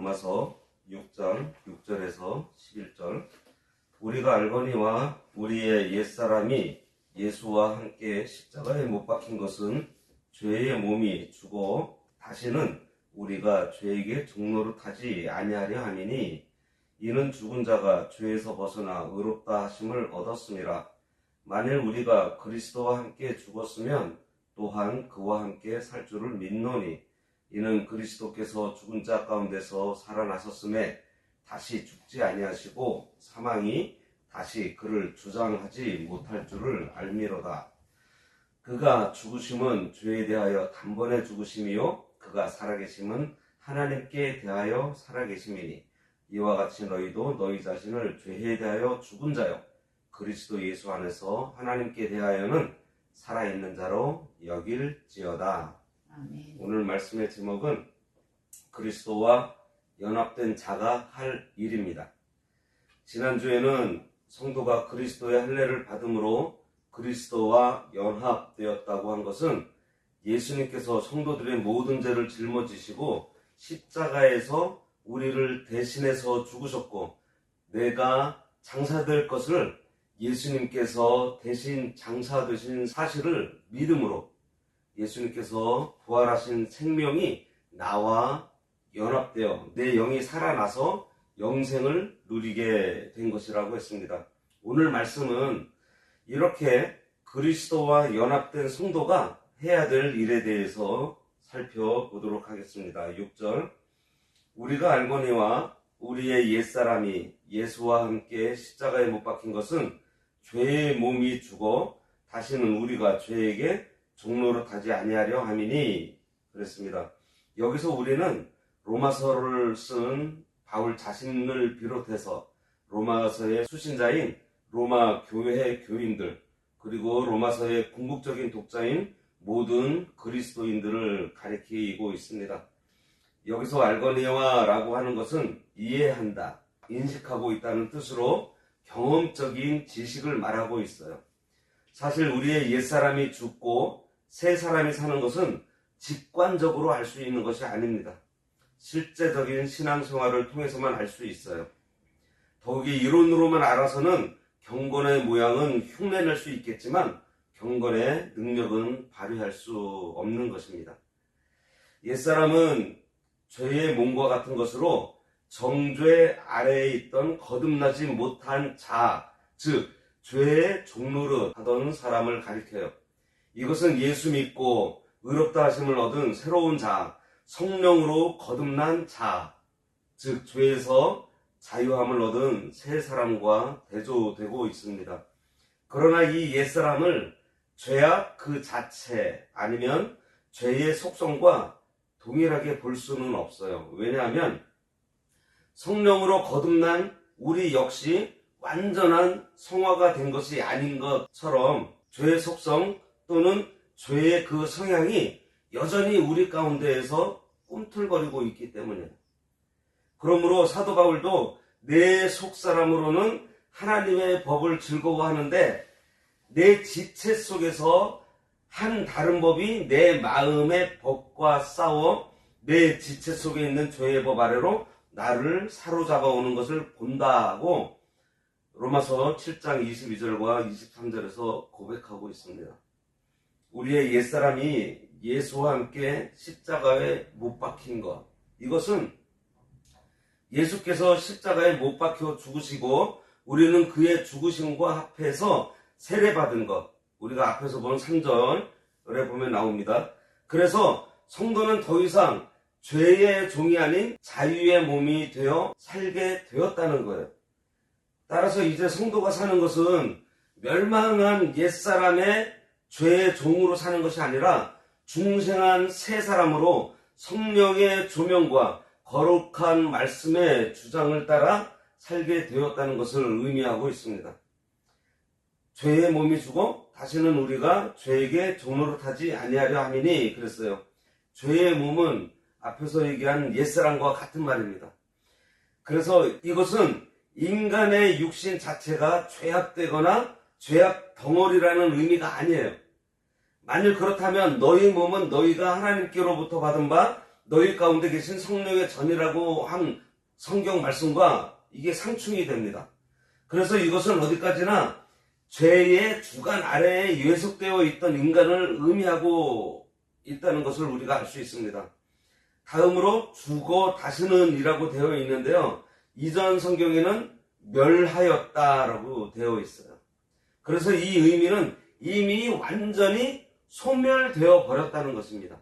로마서 6장 6절에서 11절. 우리가 알거니와 우리의 옛사람이 예수와 함께 십자가에 못 박힌 것은 죄의 몸이 죽어 다시는 우리가 죄에게 종노릇하지 아니하려 함이니 이는 죽은 자가 죄에서 벗어나 의롭다 하심을 얻었음이라. 만일 우리가 그리스도와 함께 죽었으면 또한 그와 함께 살 줄을 믿노니 이는 그리스도께서 죽은 자 가운데서 살아나셨음에 다시 죽지 아니하시고 사망이 다시 그를 주장하지 못할 줄을 알미로다. 그가 죽으심은 죄에 대하여 단번에 죽으심이요 그가 살아계심은 하나님께 대하여 살아계심이니 이와 같이 너희도 너희 자신을 죄에 대하여 죽은 자요 그리스도 예수 안에서 하나님께 대하여는 살아있는 자로 여길지어다. 아멘. 오늘 말씀의 제목은 그리스도와 연합된 자가 할 일입니다. 지난주에는 성도가 그리스도의 할례를 받음으로 그리스도와 연합되었다고 한 것은 예수님께서 성도들의 모든 죄를 짊어지시고 십자가에서 우리를 대신해서 죽으셨고 내가 장사될 것을 예수님께서 대신 장사되신 사실을 믿음으로 예수님께서 부활하신 생명이 나와 연합되어 내 영이 살아나서 영생을 누리게 된 것이라고 했습니다. 오늘 말씀은 이렇게 그리스도와 연합된 성도가 해야 될 일에 대해서 살펴보도록 하겠습니다. 6절. 우리가 알거니와 우리의 옛사람이 예수와 함께 십자가에 못 박힌 것은 죄의 몸이 죽어 다시는 우리가 죄에게 종노릇하지 아니하려 함이니 그랬습니다. 여기서 우리는 로마서를 쓴 바울 자신을 비롯해서 로마서의 수신자인 로마 교회 교인들 그리고 로마서의 궁극적인 독자인 모든 그리스도인들을 가리키고 있습니다. 여기서 알거니와 라고 하는 것은 이해한다, 인식하고 있다는 뜻으로 경험적인 지식을 말하고 있어요. 사실 우리의 옛사람이 죽고 새 사람이 사는 것은 직관적으로 알 수 있는 것이 아닙니다. 실제적인 신앙생활을 통해서만 알 수 있어요. 더욱이 이론으로만 알아서는 경건의 모양은 흉내낼 수 있겠지만 경건의 능력은 발휘할 수 없는 것입니다. 옛사람은 죄의 몸과 같은 것으로 정죄 아래에 있던 거듭나지 못한 자, 즉 죄의 종노릇 하던 사람을 가리켜요. 이것은 예수 믿고 의롭다 하심을 얻은 새로운 자, 성령으로 거듭난 자, 즉 죄에서 자유함을 얻은 새 사람과 대조되고 있습니다. 그러나 이 옛사람을 죄악 그 자체 아니면 죄의 속성과 동일하게 볼 수는 없어요. 왜냐하면 성령으로 거듭난 우리 역시 완전한 성화가 된 것이 아닌 것처럼 죄의 속성 또는 죄의 그 성향이 여전히 우리 가운데에서 꿈틀거리고 있기 때문이에요. 그러므로 사도 바울도 내 속사람으로는 하나님의 법을 즐거워하는데 내 지체 속에서 한 다른 법이 내 마음의 법과 싸워 내 지체 속에 있는 죄의 법 아래로 나를 사로잡아 오는 것을 본다고 로마서 7장 22절과 23절에서 고백하고 있습니다. 우리의 옛사람이 예수와 함께 십자가에 못 박힌 것, 이것은 예수께서 십자가에 못 박혀 죽으시고 우리는 그의 죽으심과 합해서 세례받은 것, 우리가 앞에서 본 3절에 보면 나옵니다. 그래서 성도는 더 이상 죄의 종이 아닌 자유의 몸이 되어 살게 되었다는 거예요. 따라서 이제 성도가 사는 것은 멸망한 옛사람의 죄의 종으로 사는 것이 아니라 중생한 새 사람으로 성령의 조명과 거룩한 말씀의 주장을 따라 살게 되었다는 것을 의미하고 있습니다. 죄의 몸이 죽어 다시는 우리가 죄에게 종노릇하지 아니하려 함이니 그랬어요. 죄의 몸은 앞에서 얘기한 옛사람과 같은 말입니다. 그래서 이것은 인간의 육신 자체가 죄악되거나 죄악 덩어리라는 의미가 아니에요. 만일 그렇다면 너희 몸은 너희가 하나님께로부터 받은 바 너희 가운데 계신 성령의 전이라고 한 성경 말씀과 이게 상충이 됩니다. 그래서 이것은 어디까지나 죄의 주관 아래에 예속되어 있던 인간을 의미하고 있다는 것을 우리가 알 수 있습니다. 다음으로 죽어 다시는 이라고 되어 있는데요. 이전 성경에는 멸하였다라고 되어 있어요. 그래서 이 의미는 이미 완전히 소멸되어 버렸다는 것입니다.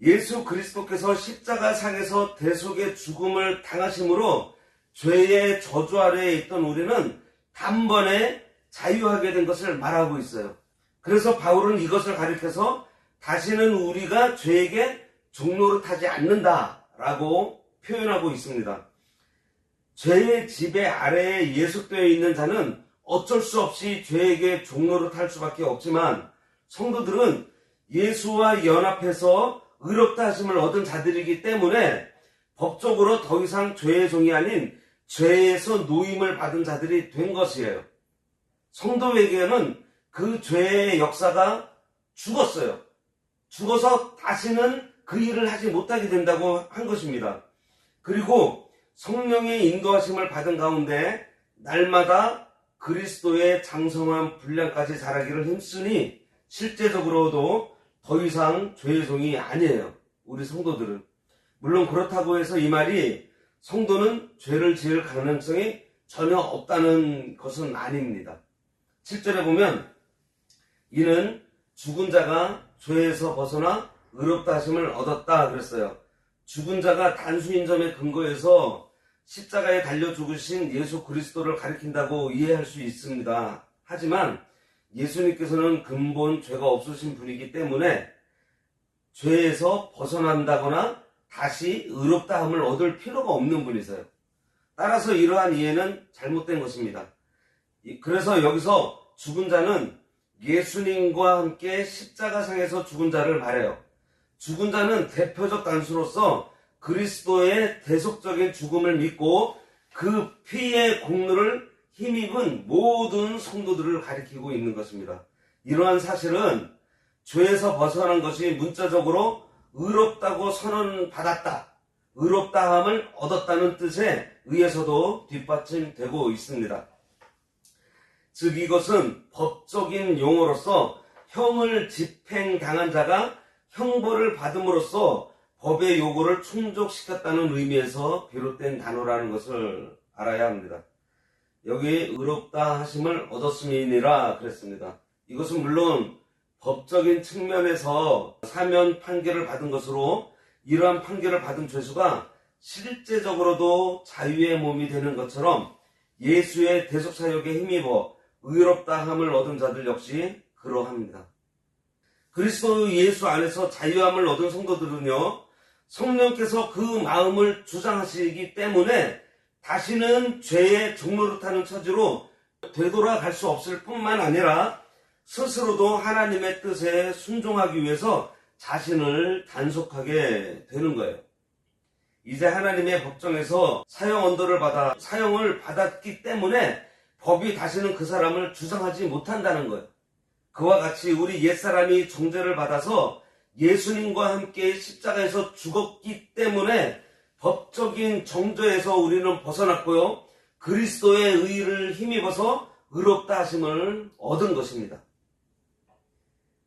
예수 그리스도께서 십자가상에서 대속의 죽음을 당하심으로 죄의 저주 아래에 있던 우리는 단번에 자유하게 된 것을 말하고 있어요. 그래서 바울은 이것을 가리켜서 다시는 우리가 죄에게 종노릇하지 않는다라고 표현하고 있습니다. 죄의 지배 아래에 예속되어 있는 자는 어쩔 수 없이 죄에게 종노릇할 수밖에 없지만 성도들은 예수와 연합해서 의롭다 하심을 얻은 자들이기 때문에 법적으로 더 이상 죄의 종이 아닌 죄에서 노임을 받은 자들이 된 것이에요. 성도에게는 그 죄의 역사가 죽었어요. 죽어서 다시는 그 일을 하지 못하게 된다고 한 것입니다. 그리고 성령의 인도하심을 받은 가운데 날마다 그리스도의 장성한 분량까지 자라기를 힘쓰니 실제적으로도 더 이상 죄의 종이 아니에요. 우리 성도들은. 물론 그렇다고 해서 이 말이 성도는 죄를 지을 가능성이 전혀 없다는 것은 아닙니다. 7절에 보면 이는 죽은 자가 죄에서 벗어나 의롭다 하심을 얻었다 그랬어요. 죽은 자가 단수인 점에 근거해서 십자가에 달려 죽으신 예수 그리스도를 가리킨다고 이해할 수 있습니다. 하지만 예수님께서는 근본 죄가 없으신 분이기 때문에 죄에서 벗어난다거나 다시 의롭다함을 얻을 필요가 없는 분이세요. 따라서 이러한 이해는 잘못된 것입니다. 그래서 여기서 죽은 자는 예수님과 함께 십자가상에서 죽은 자를 말해요. 죽은 자는 대표적 단수로서 그리스도의 대속적인 죽음을 믿고 그 피의 공로를 힘입은 모든 성도들을 가리키고 있는 것입니다. 이러한 사실은 죄에서 벗어난 것이 문자적으로 의롭다고 선언받았다, 의롭다함을 얻었다는 뜻에 의해서도 뒷받침되고 있습니다. 즉 이것은 법적인 용어로서 형을 집행당한 자가 형벌을 받음으로써 법의 요구를 충족시켰다는 의미에서 비롯된 단어라는 것을 알아야 합니다. 여기 의롭다 하심을 얻었음이니라 그랬습니다. 이것은 물론 법적인 측면에서 사면 판결을 받은 것으로 이러한 판결을 받은 죄수가 실제적으로도 자유의 몸이 되는 것처럼 예수의 대속사역에 힘입어 의롭다함을 얻은 자들 역시 그러합니다. 그리스도 예수 안에서 자유함을 얻은 성도들은요, 성령께서 그 마음을 주장하시기 때문에 다시는 죄의 종노릇하는 처지로 되돌아갈 수 없을 뿐만 아니라 스스로도 하나님의 뜻에 순종하기 위해서 자신을 단속하게 되는 거예요. 이제 하나님의 법정에서 사형 언도를 받아 사형을 받았기 때문에 법이 다시는 그 사람을 주장하지 못한다는 거예요. 그와 같이 우리 옛사람이 정죄를 받아서 예수님과 함께 십자가에서 죽었기 때문에 법적인 정죄에서 우리는 벗어났고요. 그리스도의 의를 힘입어서 의롭다 하심을 얻은 것입니다.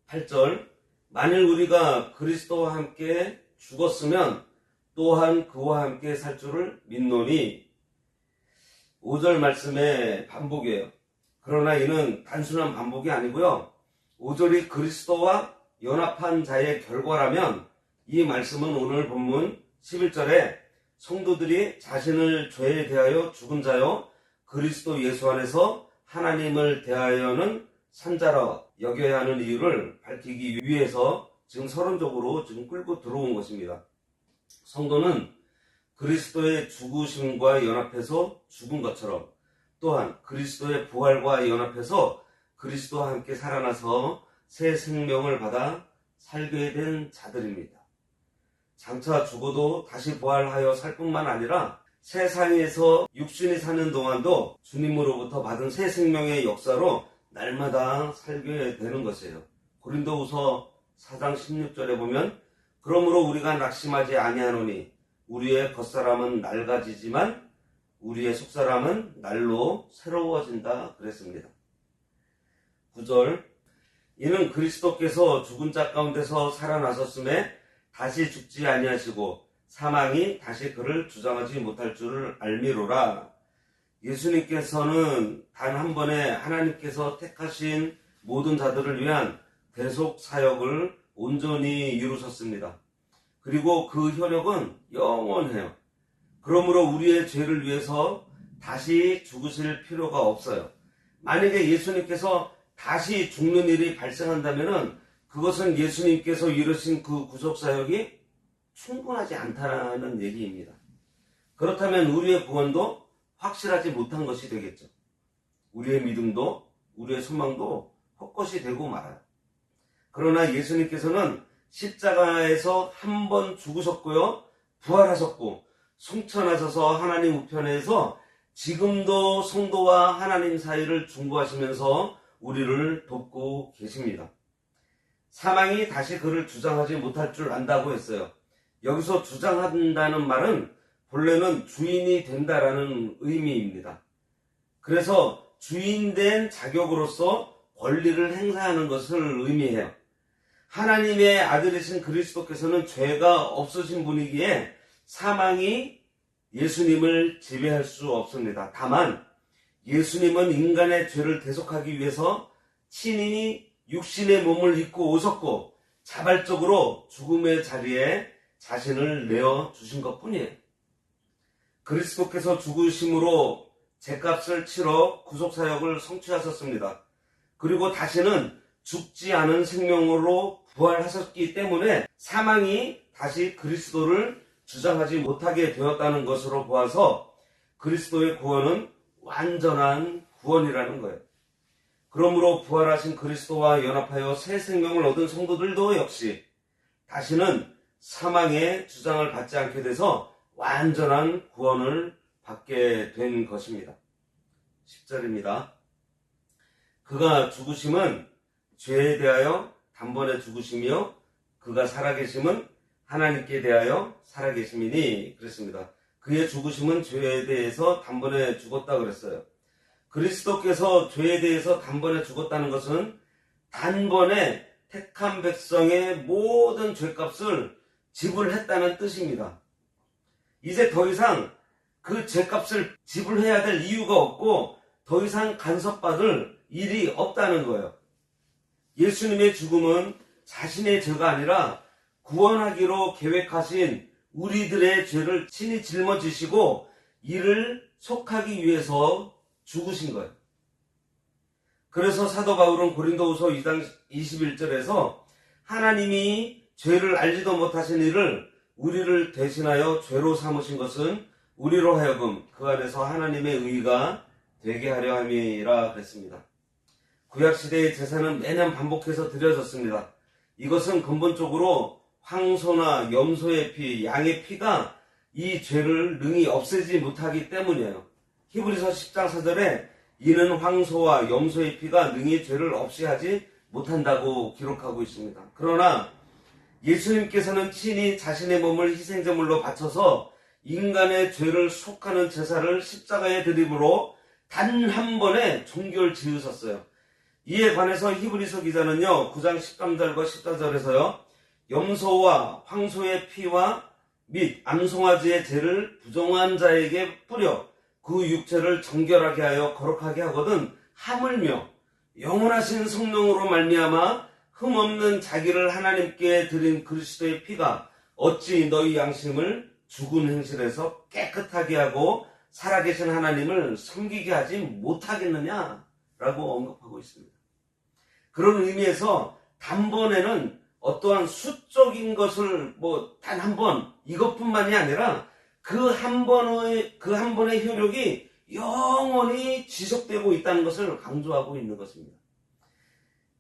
8절 만일 우리가 그리스도와 함께 죽었으면 또한 그와 함께 살 줄을 믿노니 5절 말씀의 반복이에요. 그러나 이는 단순한 반복이 아니고요. 5절이 그리스도와 연합한 자의 결과라면 이 말씀은 오늘 본문 11절에 성도들이 자신을 죄에 대하여 죽은 자요 그리스도 예수 안에서 하나님을 대하여는 산자라 여겨야 하는 이유를 밝히기 위해서 지금 서론적으로 지금 끌고 들어온 것입니다. 성도는 그리스도의 죽으심과 연합해서 죽은 것처럼 또한 그리스도의 부활과 연합해서 그리스도와 함께 살아나서 새 생명을 받아 살게 된 자들입니다. 장차 죽어도 다시 부활하여 살 뿐만 아니라 세상에서 육신이 사는 동안도 주님으로부터 받은 새 생명의 역사로 날마다 살게 되는 것이에요. 고린도후서 4장 16절에 보면 그러므로 우리가 낙심하지 아니하노니 우리의 겉사람은 낡아지지만 우리의 속사람은 날로 새로워진다 그랬습니다. 9절 이는 그리스도께서 죽은 자 가운데서 살아나셨음에 다시 죽지 아니하시고 사망이 다시 그를 주장하지 못할 줄을 알미로라. 예수님께서는 단 한 번에 하나님께서 택하신 모든 자들을 위한 대속 사역을 온전히 이루셨습니다. 그리고 그 효력은 영원해요. 그러므로 우리의 죄를 위해서 다시 죽으실 필요가 없어요. 만약에 예수님께서 다시 죽는 일이 발생한다면 그것은 예수님께서 이루신 그 구속사역이 충분하지 않다는 얘기입니다. 그렇다면 우리의 구원도 확실하지 못한 것이 되겠죠. 우리의 믿음도 우리의 소망도 헛것이 되고 말아요. 그러나 예수님께서는 십자가에서 한 번 죽으셨고요. 부활하셨고 승천하셔서 하나님 우편에서 지금도 성도와 하나님 사이를 중보하시면서 우리를 돕고 계십니다. 사망이 다시 그를 주장하지 못할 줄 안다고 했어요. 여기서 주장한다는 말은 본래는 주인이 된다라는 의미입니다. 그래서 주인된 자격으로서 권리를 행사하는 것을 의미해요. 하나님의 아들이신 그리스도께서는 죄가 없으신 분이기에 사망이 예수님을 지배할 수 없습니다. 다만 예수님은 인간의 죄를 대속하기 위해서 친히 육신의 몸을 입고 오셨고 자발적으로 죽음의 자리에 자신을 내어주신 것뿐이에요. 그리스도께서 죽으심으로 죄값을 치러 구속사역을 성취하셨습니다. 그리고 다시는 죽지 않은 생명으로 부활하셨기 때문에 사망이 다시 그리스도를 주장하지 못하게 되었다는 것으로 보아서 그리스도의 구원은 완전한 구원이라는 거예요. 그러므로 부활하신 그리스도와 연합하여 새 생명을 얻은 성도들도 역시 다시는 사망의 주장을 받지 않게 돼서 완전한 구원을 받게 된 것입니다. 10절입니다. 그가 죽으심은 죄에 대하여 단번에 죽으시며 그가 살아계심은 하나님께 대하여 살아계심이니 그랬습니다. 그의 죽으심은 죄에 대해서 단번에 죽었다 그랬어요. 그리스도께서 죄에 대해서 단번에 죽었다는 것은 단번에 택한 백성의 모든 죄값을 지불했다는 뜻입니다. 이제 더 이상 그 죄값을 지불해야 될 이유가 없고 더 이상 간섭받을 일이 없다는 거예요. 예수님의 죽음은 자신의 죄가 아니라 구원하기로 계획하신 우리들의 죄를 친히 짊어지시고 이를 속하기 위해서 죽으신 거예요. 그래서 사도 바울은 고린도후서 2장 21절에서 하나님이 죄를 알지도 못하신 이를 우리를 대신하여 죄로 삼으신 것은 우리로 하여금 그 안에서 하나님의 의가 되게 하려 함이라 그랬습니다. 구약시대의 제사는 매년 반복해서 드려졌습니다. 이것은 근본적으로 황소나 염소의 피, 양의 피가 이 죄를 능히 없애지 못하기 때문이에요. 히브리서 10장 4절에 이는 황소와 염소의 피가 능히 죄를 없이 하지 못한다고 기록하고 있습니다. 그러나 예수님께서는 친히 자신의 몸을 희생제물로 바쳐서 인간의 죄를 속하는 제사를 십자가에 드림으로 단 한 번에 종결 지으셨어요. 이에 관해서 히브리서 기자는요 9장 13절과 14절에서요 염소와 황소의 피와 및 암송아지의 죄를 부정한 자에게 뿌려 그 육체를 정결하게 하여 거룩하게 하거든 하물며 영원하신 성령으로 말미암아 흠없는 자기를 하나님께 드린 그리스도의 피가 어찌 너희 양심을 죽은 행실에서 깨끗하게 하고 살아계신 하나님을 섬기게 하지 못하겠느냐라고 언급하고 있습니다. 그런 의미에서 단번에는 어떠한 수적인 것을 단 한 번 이것뿐만이 아니라 그 한 번의 효력이 영원히 지속되고 있다는 것을 강조하고 있는 것입니다.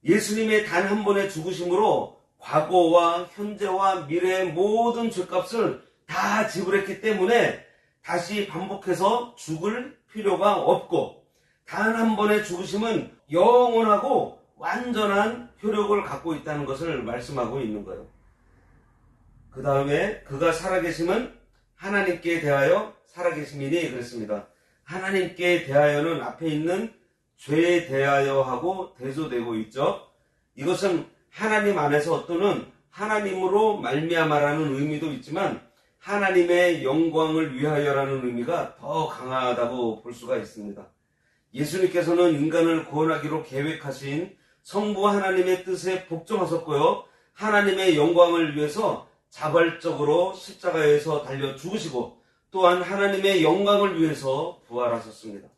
예수님의 단 한 번의 죽으심으로 과거와 현재와 미래의 모든 죄값을 다 지불했기 때문에 다시 반복해서 죽을 필요가 없고 단 한 번의 죽으심은 영원하고 완전한 효력을 갖고 있다는 것을 말씀하고 있는 거예요. 그 다음에 그가 살아계심은 하나님께 대하여 살아계심이니 그랬습니다. 하나님께 대하여는 앞에 있는 죄에 대하여 하고 대조되고 있죠. 이것은 하나님 안에서 또는 하나님으로 말미암아라는 의미도 있지만 하나님의 영광을 위하여라는 의미가 더 강하다고 볼 수가 있습니다. 예수님께서는 인간을 구원하기로 계획하신 성부 하나님의 뜻에 복종하셨고요. 하나님의 영광을 위해서 자발적으로 십자가에서 달려 죽으시고 또한 하나님의 영광을 위해서 부활하셨습니다.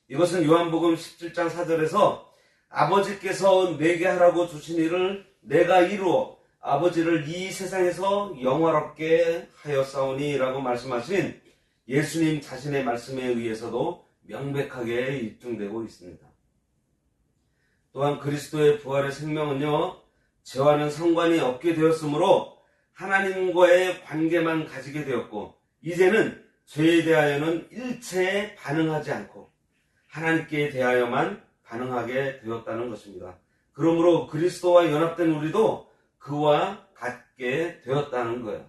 이것은 요한복음 17장 4절에서 아버지께서 내게 하라고 주신 일을 내가 이루어 아버지를 이 세상에서 영화롭게 하였사오니 라고 말씀하신 예수님 자신의 말씀에 의해서도 명백하게 입증되고 있습니다. 또한 그리스도의 부활의 생명은요, 죄와는 상관이 없게 되었으므로 하나님과의 관계만 가지게 되었고 이제는 죄에 대하여는 일체에 반응하지 않고 하나님께 대하여만 반응하게 되었다는 것입니다. 그러므로 그리스도와 연합된 우리도 그와 같게 되었다는 거예요.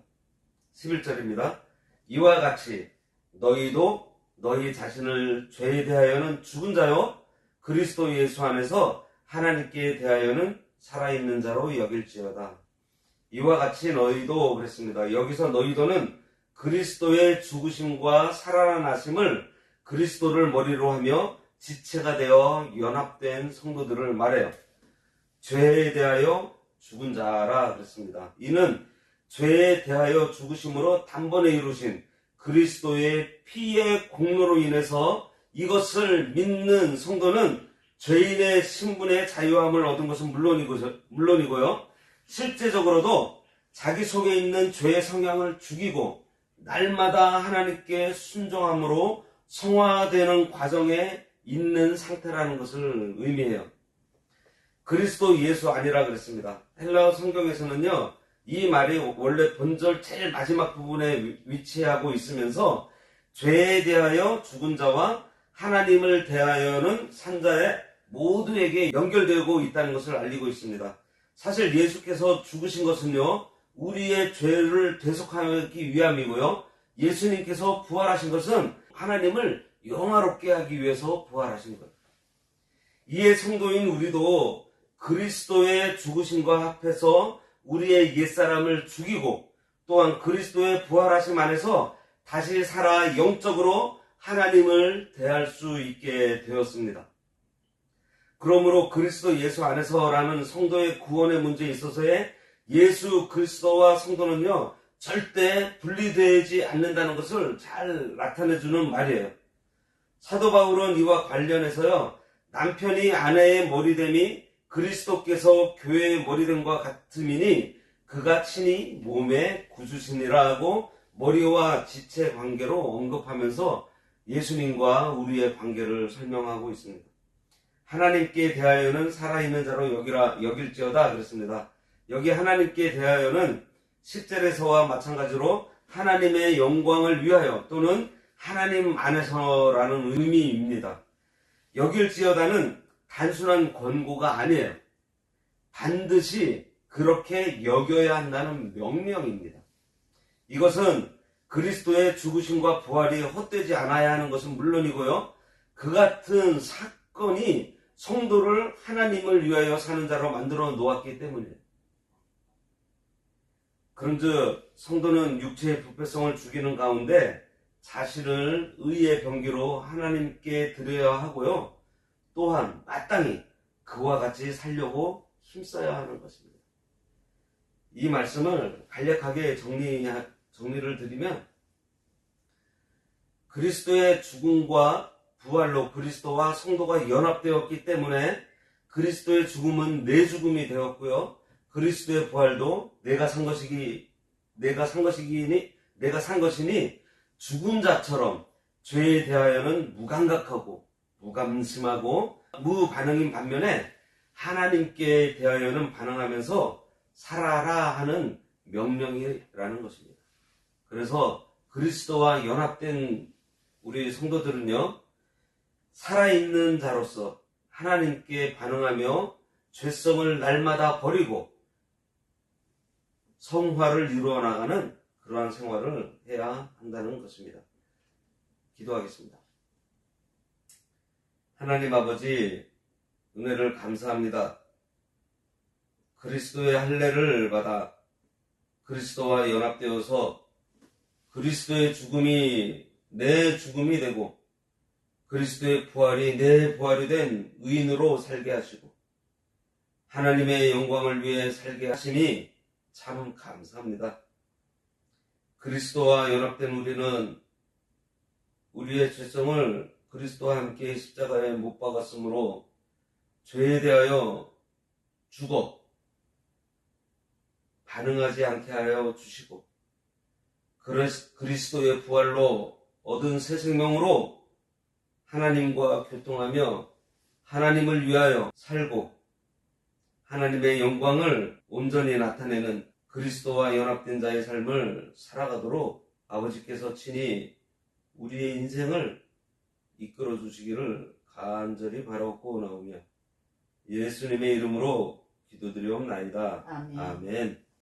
11절입니다. 이와 같이 너희도 너희 자신을 죄에 대하여는 죽은 자요 그리스도 예수 안에서 하나님께 대하여는 살아있는 자로 여길지어다. 이와 같이 너희도 그랬습니다. 여기서 너희도는 그리스도의 죽으심과 살아나심을 그리스도를 머리로 하며 지체가 되어 연합된 성도들을 말해요. 죄에 대하여 죽은 자라 그랬습니다. 이는 죄에 대하여 죽으심으로 단번에 이루신 그리스도의 피의 공로로 인해서 이것을 믿는 성도는 죄인의 신분의 자유함을 얻은 것은 물론이고요. 실제적으로도 자기 속에 있는 죄의 성향을 죽이고 날마다 하나님께 순종함으로 성화되는 과정에 있는 상태라는 것을 의미해요. 그리스도 예수 아니라 그랬습니다. 헬라어 성경에서는요, 이 말이 원래 본절 제일 마지막 부분에 위치하고 있으면서 죄에 대하여 죽은 자와 하나님을 대하여는 산 자의 모두에게 연결되고 있다는 것을 알리고 있습니다. 사실 예수께서 죽으신 것은요, 우리의 죄를 대속하기 위함이고요. 예수님께서 부활하신 것은 하나님을 영화롭게 하기 위해서 부활하신 거예요. 이에 성도인 우리도 그리스도의 죽으심과 합해서 우리의 옛사람을 죽이고 또한 그리스도의 부활하심 안에서 다시 살아 영적으로 하나님을 대할 수 있게 되었습니다. 그러므로 그리스도 예수 안에서라는 성도의 구원의 문제에 있어서의 예수 그리스도와 성도는요, 절대 분리되지 않는다는 것을 잘 나타내주는 말이에요. 사도 바울은 이와 관련해서요, 남편이 아내의 머리됨이 그리스도께서 교회의 머리됨과 같음이니 그가 친히 몸의 구주시니라고 머리와 지체 관계로 언급하면서 예수님과 우리의 관계를 설명하고 있습니다. 하나님께 대하여는 살아있는 자로 여길지어다 그랬습니다. 여기 하나님께 대하여는 10절에서와 마찬가지로 하나님의 영광을 위하여 또는 하나님 안에서라는 의미입니다. 여길지어다는 단순한 권고가 아니에요. 반드시 그렇게 여겨야 한다는 명령입니다. 이것은 그리스도의 죽으심과 부활이 헛되지 않아야 하는 것은 물론이고요. 그 같은 사건이 성도를 하나님을 위하여 사는 자로 만들어 놓았기 때문이에요. 그런즉 성도는 육체의 부패성을 죽이는 가운데 자신을 의의 병기로 하나님께 드려야 하고요. 또한 마땅히 그와 같이 살려고 힘써야 하는 것입니다. 이 말씀을 간략하게 정리를 드리면 그리스도의 죽음과 부활로 그리스도와 성도가 연합되었기 때문에 그리스도의 죽음은 내 죽음이 되었고요. 그리스도의 부활도 내가 산 것이니 죽은 자처럼 죄에 대하여는 무감각하고 무감심하고 무반응인 반면에 하나님께 대하여는 반응하면서 살아라 하는 명령이라는 것입니다. 그래서 그리스도와 연합된 우리 성도들은요, 살아있는 자로서 하나님께 반응하며 죄성을 날마다 버리고 성화를 이루어 나가는 그러한 생활을 해야 한다는 것입니다. 기도하겠습니다. 하나님 아버지, 은혜를 감사합니다. 그리스도의 할례를 받아 그리스도와 연합되어서 그리스도의 죽음이 내 죽음이 되고 그리스도의 부활이 내 부활이 된 의인으로 살게 하시고 하나님의 영광을 위해 살게 하심이 참 감사합니다. 그리스도와 연합된 우리는 우리의 죄성을 그리스도와 함께 십자가에 못 박았으므로 죄에 대하여 죽어 반응하지 않게 하여 주시고 그리스도의 부활로 얻은 새 생명으로 하나님과 교통하며 하나님을 위하여 살고 하나님의 영광을 온전히 나타내는 그리스도와 연합된 자의 삶을 살아가도록 아버지께서 친히 우리의 인생을 이끌어 주시기를 간절히 바라옵고 나오며 예수님의 이름으로 기도드리옵나이다. 아멘. 아멘.